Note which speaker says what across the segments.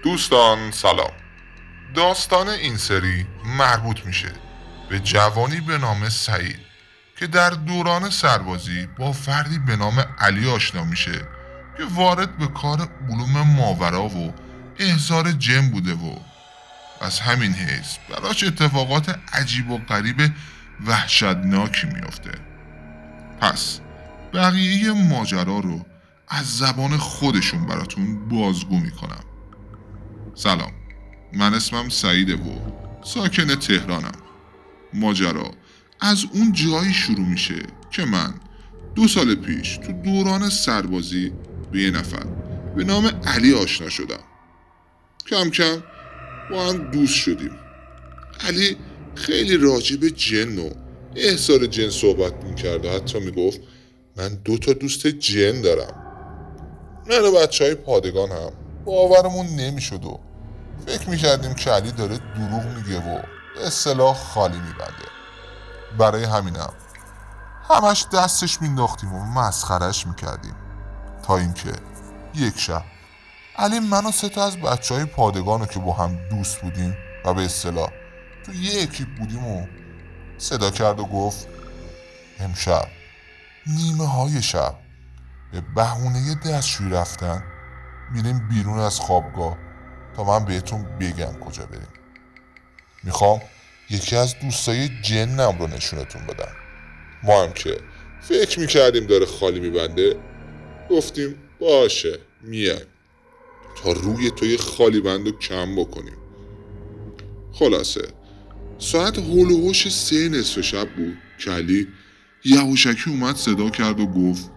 Speaker 1: دوستان سلام. داستان این سری مربوط میشه به جوانی به نام سعید که در دوران سربازی با فردی به نام علی آشنا میشه که وارد به کار علوم ماورا و احضار جن بوده و از همین حیث براش اتفاقات عجیب و غریب وحشتناکی میافته. پس بقیه ماجرا رو از زبان خودشون براتون بازگو میکنم. سلام، من اسمم سعیده و ساکن تهرانم. ماجرا از اون جایی شروع میشه که من 2 سال پیش تو دوران سربازی به یه نفر به نام علی آشنا شدم. کم کم با هم دوست شدیم. علی خیلی راجع به جن و احضار جن صحبت میکرد و حتی میگفت من 2 تا دوست جن دارم. من و بچه های پادگان هم باورمون نمیشد و فکر میکردیم که علی داره دروغ میگه و به اصطلاح خالی میبنده. برای همینم همش دستش مینداختیم و مسخرش میکردیم تا اینکه یک شب علی من و 3 تا از بچه های پادگانو که با هم دوست بودیم و به اصطلاح تو یه اکیپ بودیم و صدا کرد و گفت امشب نیمه های شب به بهونه دستشویی رفتن میریم بیرون از خوابگاه تا من بهتون بگم کجا بریم. میخوام یکی از دوستای جنم رو نشونتون بدم. ما هم که فکر میکردیم داره خالی میبنده گفتیم باشه میایم تا روی توی خالی بند رو کم بکنیم. خلاصه ساعت هول و هوش 3 نصف شب بود که علی یواشکی اومد صدا کرد و گفت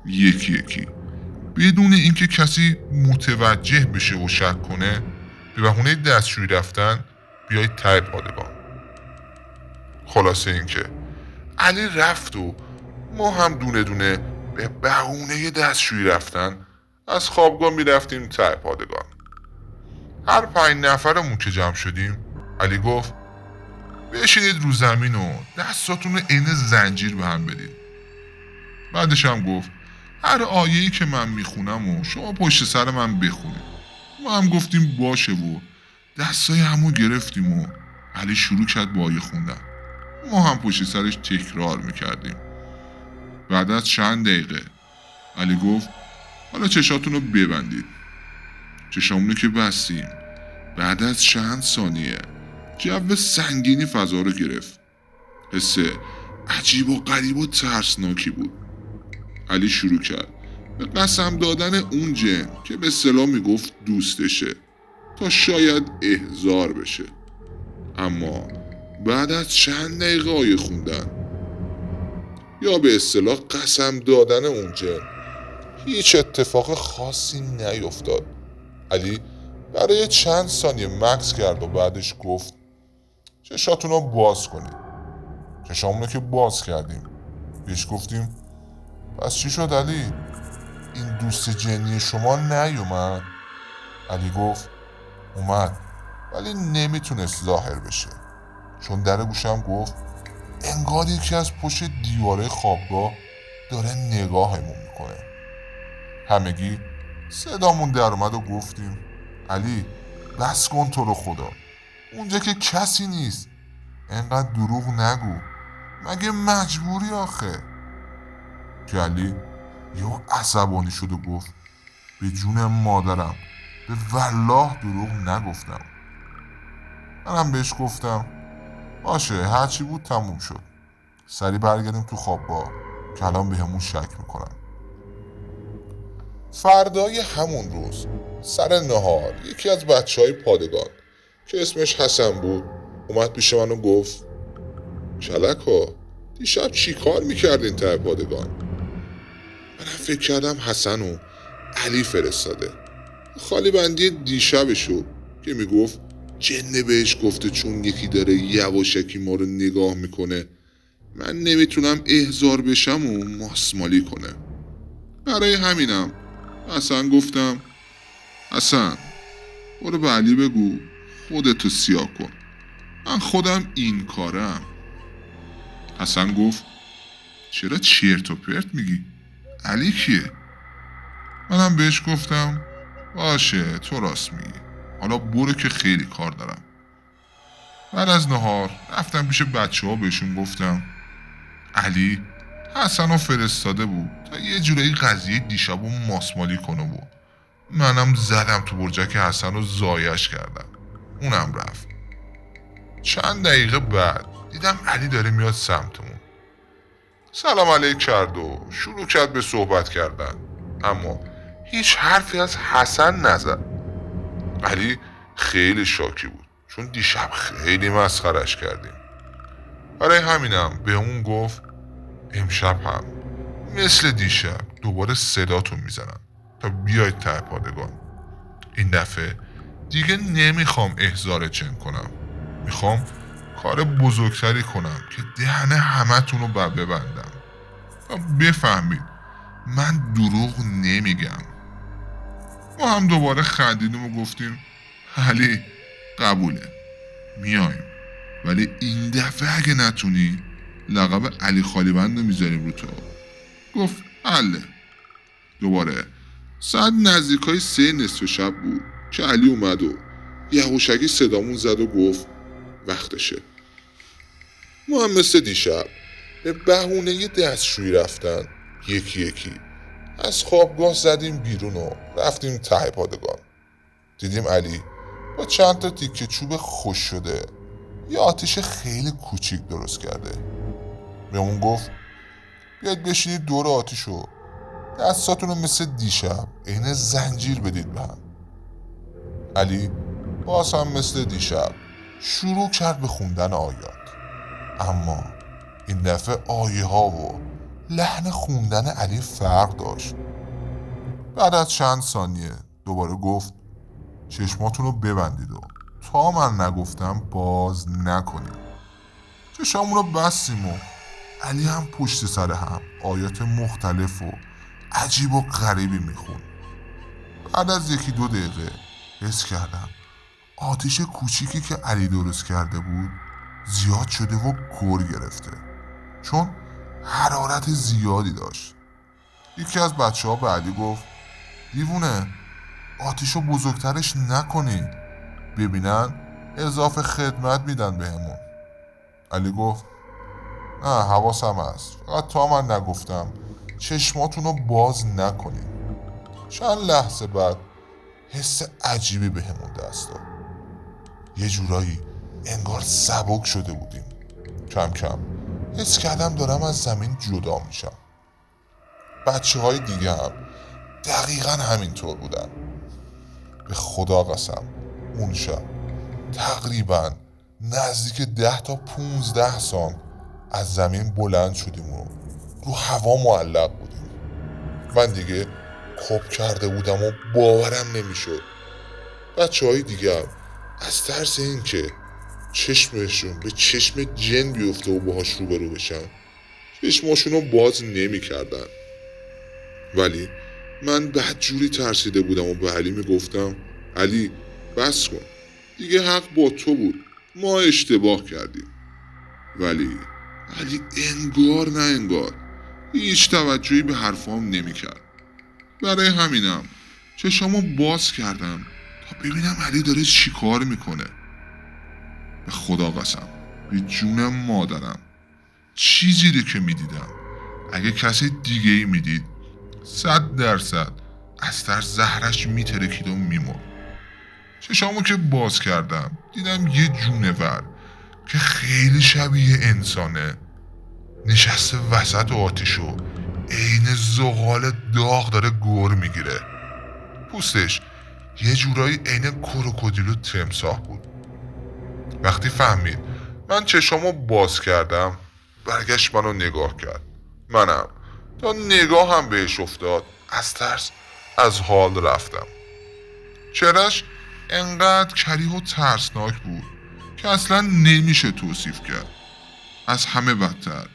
Speaker 1: یکی یکی بدون اینکه کسی متوجه بشه و شک کنه به بهونه دستشویی رفتن بیایید ته پادگان. خلاصه اینکه علی رفت و ما هم دونه دونه به بهونه دستشویی رفتن از خوابگاه میرفتیم ته پادگان. هر 5 نفرمون که جمع شدیم علی گفت بشینید رو زمین و دستاتون رو عین زنجیر به هم بدید. بعدش هم گفت هر آیه‌ای که من میخونم و شما پشت سر من بخونید. ما هم گفتیم باشه و دستای همو گرفتیم و علی شروع کرد با آیه خوندن. ما هم پشت سرش تکرار میکردیم. بعد از چند دقیقه علی گفت حالا چشاتون رو ببندید. چشامونو که بستیم بعد از چند ثانیه جو سنگینی فضا رو گرفت. حس عجیب و غریب و ترسناکی بود. علی شروع کرد به قسم دادن اون جن که به اصطلاح میگفت دوستشه تا شاید احضار بشه. اما بعد از چند دقیقه آیه خوندن یا به اصطلاح قسم دادن اون جن هیچ اتفاق خاصی نیفتاد. علی برای چند ثانیه مکث کرد و بعدش گفت چشاتون رو باز کنید. چشامونو که باز کردیم بهش گفتیم پس چی شد علی؟ این دوست جنی شما نیومد؟ علی گفت اومد ولی نمیتونست ظاهر بشه چون در گوشم گفت انگار یکی از پشت دیواره خوابگاه داره نگاهمون میکنه. همگی صدامون در اومد و گفتیم علی بس کن تو رو خدا، اونجا که کسی نیست، انقدر دروغ نگو، مگه مجبوری آخه؟ که علی یهو عصبانی شد و گفت به جون مادرم به والله دروغ نگفتم. منم بهش گفتم باشه هرچی بود تموم شد، سری برگردیم تو خوابگاه که الان به همون شک میکنن. فردای همون روز سر نهار یکی از بچه های پادگان که اسمش حسن بود اومد پیش من و گفت کلکا دیشب چی کار میکردین ته پادگان؟ منم فکر کردم حسن و علی فرستاده خالی بندی دیشبشو که میگفت جن بهش گفته چون یکی داره یواشکی ما رو نگاه میکنه من نمیتونم احضار بشم و ماسمالی کنه. برای همینم حسن گفتم حسن برو به علی بگو خودتو سیاه کن، من خودم این کارم. حسن گفت چرا چرت و پرت میگی؟ علی کیه؟ منم بهش گفتم باشه تو راست میگی، حالا برو که خیلی کار دارم. بعد از نهار رفتم پیش بچه ها، بهشون گفتم علی حسن رو فرستاده بود تا یه جورایی قضیه دیشب رو ماسمالی کنه و منم زدم تو برجک حسن رو زایش کردم. اونم رفت. چند دقیقه بعد دیدم علی داره میاد سمتمون. سلام علیک کرد و شروع کرد به صحبت کردن، اما هیچ حرفی از حسن نزد. علی خیلی شاکی بود چون دیشب خیلی مسخرش کردیم. برای همینم به اون گفت امشب هم مثل دیشب دوباره صداتون میزنم تا بیاید ته پادگان. این دفعه دیگه نمیخوام احضار جن کنم، میخوام کار بزرگتری کنم که دهن همتون رو ببندم و بفهمید من دروغ نمیگم. ما هم دوباره خندیدیم و گفتیم علی قبوله، میایم، ولی این دفعه اگه نتونی لقب علی خالی بند میذاریم رو تو. گفت حله. دوباره ساعت نزدیکای 3 نصف شب بود که علی اومد و یهوشکی صدامون زد و گفت وقتشه. ما هم مثل دیشب به بهونه دستشویی رفتن یکی یکی از خوابگاه زدیم بیرون و رفتیم ته پادگان. دیدیم علی با چند تا تیکه چوب خوش شده یه آتیش خیلی کوچیک درست کرده. بهمون گفت بیاید بشینید دور آتیشو، دستاتونو مثل دیشب عین زنجیر بدید به هم. علی باز هم مثل دیشب شروع کرد به خوندن آیات، اما این دفعه آیه ها و لحن خوندن علی فرق داشت. بعد از چند ثانیه دوباره گفت چشماتونو ببندید و تا من نگفتم باز نکنید. چشامون رو بستیم و علی هم پشت سر هم آیات مختلف و عجیب و غریبی میخون. بعد از 1-2 دقیقه حس کردم آتش کوچیکی که علی درست کرده بود زیاد شده و گر گرفته، چون حرارت زیادی داشت. یکی از بچه ها به علی گفت دیوونه، آتیشو بزرگترش نکنی، ببینن اضافه خدمت میدن بهمون. علی گفت نه حواسم هست، فقط تا من نگفتم چشماتونو باز نکنین. چند لحظه بعد حس عجیبی بهمون دست داد. یه جورایی انگار سبک شده بودیم. کم کم حس کردم دارم از زمین جدا میشم. بچه های دیگه هم دقیقا همینطور بودن. به خدا قسم اون شب تقریبا نزدیک 10 تا 15 سانت از زمین بلند شدیم و رو هوا معلق بودیم. من دیگه کپ کرده بودم و باورم نمیشد. بچه های دیگه هم از ترس این که چشمشون به چشم جن بیفته و باهاش روبرو بشن چشماشونو باز نمی کردن. ولی من بدجوری ترسیده بودم و به علی میگفتم علی بس کن، دیگه حق با تو بود، ما اشتباه کردیم. ولی علی انگار نه انگار هیچ توجهی به حرفام نمی کرد. برای همینم چشامو باز کردم تا ببینم علی داره چی کار میکنه. به خدا قسم به جون مادرم چیزی که میدیدم اگه کسی دیگه ای میدید 100% از ترس زهرش میترکید و میمرد. چشامو که باز کردم دیدم یه جونور که خیلی شبیه انسانه نشسته وسط آتیشو عین زغال داغ داره گر میگیره. پوستش یه جورایی عین کروکودیل و تمساح بود. وقتی فهمید من چشامو باز کردم برگشت منو نگاه کرد. منم تا نگاه هم بهش افتاد از ترس از حال رفتم. چهرش انقدر کریه و ترسناک بود که اصلا نمیشه توصیف کرد. از همه بدتر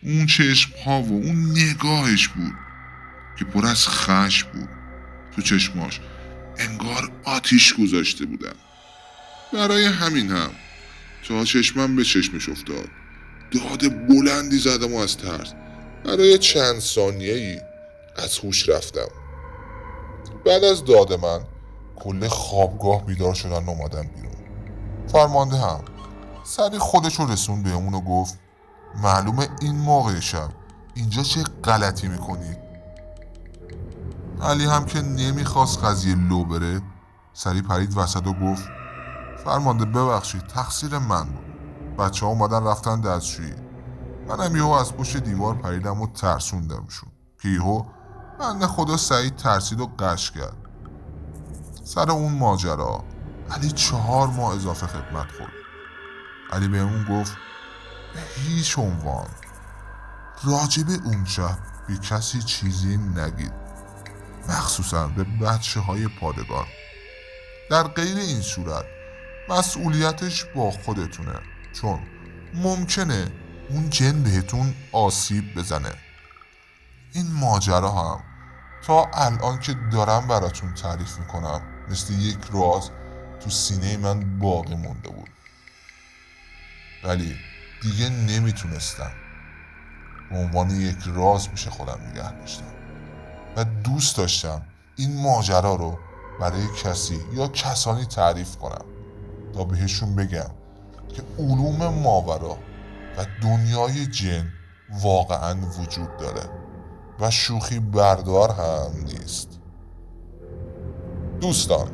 Speaker 1: اون چشم ها و اون نگاهش بود که پر از خشم بود. تو چشماش انگار آتیش گذاشته بودن. برای همین هم تا چشمم به چشمش افتاد داد بلندی زدم و از ترس برای چند ثانیه‌ای از هوش رفتم. بعد از داد من کل خوابگاه بیدار شدن و اومدن بیرون. فرمانده هم سری خودش رو رسون بهمون و گفت معلومه این موقع شب اینجا چه غلطی میکنی؟ علی هم که نمیخواست قضیه لو بره سری پرید وسط و گفت فرمانده ببخشید تقصیر من بود. بچه ها اومدن رفتن دستشویی. منم یهو از پشت دیوار پریدم و ترسوندمشون که یهو بنده خدا سعید ترسید و قش کرد. سر اون ماجرا علی 4 ماه اضافه خدمت خورد. علی بهمون گفت به هیچ عنوان راجب اون شب به کسی چیزی نگید، مخصوصا به بچه های پادگان. در غیر این صورت مسئولیتش با خودتونه، چون ممکنه اون جن بهتون آسیب بزنه. این ماجرا هم تا الان که دارم براتون تعریف میکنم مثل یک راز تو سینه من باقی مونده بود، ولی دیگه نمیتونستم به عنوان یک راز میشه خودم نگه داشتم و دوست داشتم این ماجرا رو برای کسی یا کسانی تعریف کنم تا بهشون بگم که علوم ماورا و دنیای جن واقعا وجود داره و شوخی بردار هم نیست. دوستان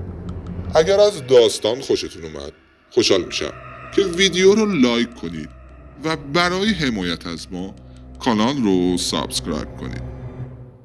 Speaker 1: اگر از داستان خوشتون اومد خوشحال میشم که ویدیو رو لایک کنید و برای حمایت از ما کانال رو سابسکرایب کنید.